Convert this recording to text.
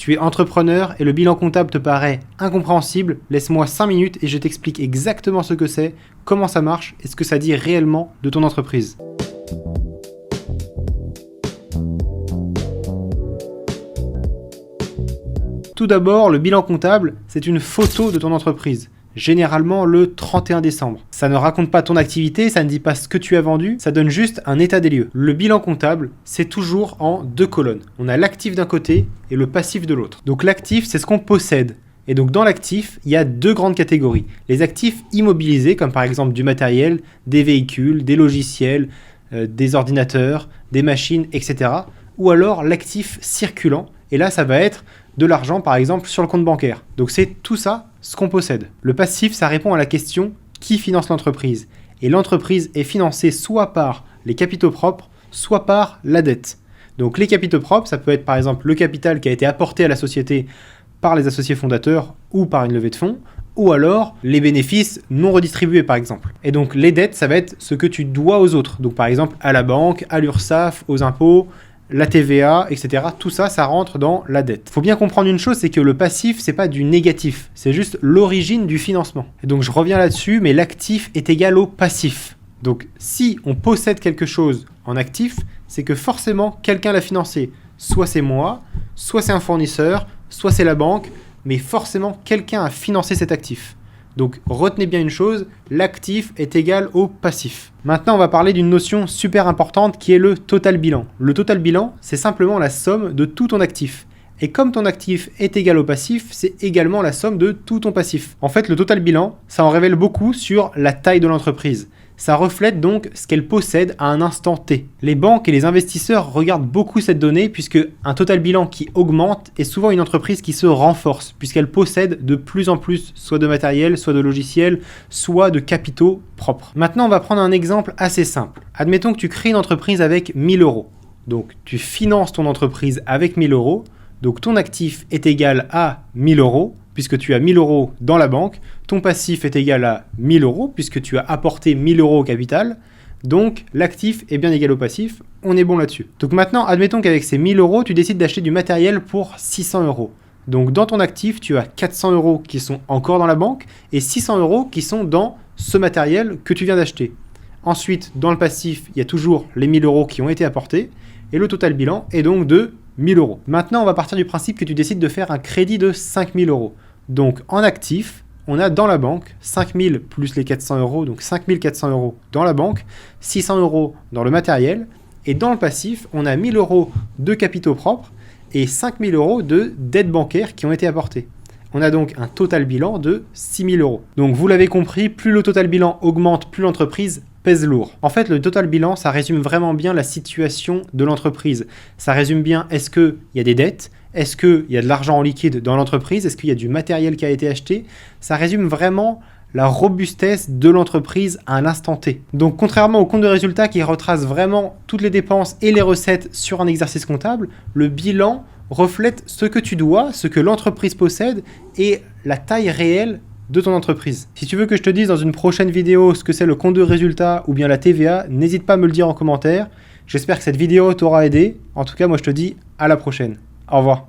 Tu es entrepreneur et le bilan comptable te paraît incompréhensible, laisse-moi 5 minutes et je t'explique exactement ce que c'est, comment ça marche et ce que ça dit réellement de ton entreprise. Tout d'abord, le bilan comptable, c'est une photo de ton entreprise. Généralement le 31 décembre. Ça ne raconte pas ton activité, ça ne dit pas ce que tu as vendu, ça donne juste un état des lieux. Le bilan comptable, c'est toujours en 2 colonnes. On a l'actif d'un côté et le passif de l'autre. Donc l'actif, c'est ce qu'on possède. Et donc dans l'actif, il y a 2 grandes catégories. Les actifs immobilisés, comme par exemple du matériel, des véhicules, des logiciels, des ordinateurs, des machines, etc. Ou alors l'actif circulant. Et là, ça va être de l'argent, par exemple, sur le compte bancaire. Donc c'est tout ça, ce qu'on possède. Le passif, ça répond à la question qui finance l'entreprise. Et l'entreprise est financée soit par les capitaux propres, soit par la dette. Donc les capitaux propres, ça peut être par exemple le capital qui a été apporté à la société par les associés fondateurs ou par une levée de fonds, ou alors les bénéfices non redistribués par exemple. Et donc les dettes, ça va être ce que tu dois aux autres. Donc par exemple à la banque, à l'URSSAF, aux impôts, la TVA, etc. Tout ça, ça rentre dans la dette. Faut bien comprendre une chose, c'est que le passif, c'est pas du négatif, c'est juste l'origine du financement. Et donc je reviens là-dessus, mais l'actif est égal au passif. Donc si on possède quelque chose en actif, c'est que forcément quelqu'un l'a financé. Soit c'est moi, soit c'est un fournisseur, soit c'est la banque, mais forcément quelqu'un a financé cet actif. Donc retenez bien une chose, l'actif est égal au passif. Maintenant, on va parler d'une notion super importante qui est le total bilan. Le total bilan, c'est simplement la somme de tout ton actif. Et comme ton actif est égal au passif, c'est également la somme de tout ton passif. En fait, le total bilan, ça en révèle beaucoup sur la taille de l'entreprise. Ça reflète donc ce qu'elle possède à un instant T. Les banques et les investisseurs regardent beaucoup cette donnée puisque un total bilan qui augmente est souvent une entreprise qui se renforce puisqu'elle possède de plus en plus soit de matériel, soit de logiciels, soit de capitaux propres. Maintenant, on va prendre un exemple assez simple. Admettons que tu crées une entreprise avec 1000 euros. Donc, tu finances ton entreprise avec 1000 euros. Donc, ton actif est égal à 1000 euros. Puisque tu as 1000 euros dans la banque, ton passif est égal à 1000 euros, puisque tu as apporté 1000 euros au capital, donc l'actif est bien égal au passif, on est bon là-dessus. Donc maintenant, admettons qu'avec ces 1000 euros, tu décides d'acheter du matériel pour 600 euros. Donc dans ton actif, tu as 400 euros qui sont encore dans la banque, et 600 euros qui sont dans ce matériel que tu viens d'acheter. Ensuite, dans le passif, il y a toujours les 1000 euros qui ont été apportés, et le total bilan est donc de 1000 euros. Maintenant, on va partir du principe que tu décides de faire un crédit de 5000 euros. Donc, en actif, on a dans la banque 5000 plus les 400 euros, donc 5400 euros dans la banque, 600 euros dans le matériel, et dans le passif, on a 1000 euros de capitaux propres et 5000 euros de dettes bancaires qui ont été apportées. On a donc un total bilan de 6000 euros. Donc, vous l'avez compris, plus le total bilan augmente, plus l'entreprise pèse lourd. En fait, le total bilan, ça résume vraiment bien la situation de l'entreprise. Ça résume bien, est-ce qu'il y a des dettes ? Est-ce qu'il y a de l'argent en liquide dans l'entreprise ? Est-ce qu'il y a du matériel qui a été acheté ? Ça résume vraiment la robustesse de l'entreprise à un instant T. Donc, contrairement au compte de résultat qui retrace vraiment toutes les dépenses et les recettes sur un exercice comptable, le bilan reflète ce que tu dois, ce que l'entreprise possède et la taille réelle de ton entreprise. Si tu veux que je te dise dans une prochaine vidéo ce que c'est le compte de résultat ou bien la TVA, n'hésite pas à me le dire en commentaire. J'espère que cette vidéo t'aura aidé. En tout cas, moi je te dis à la prochaine. Au revoir.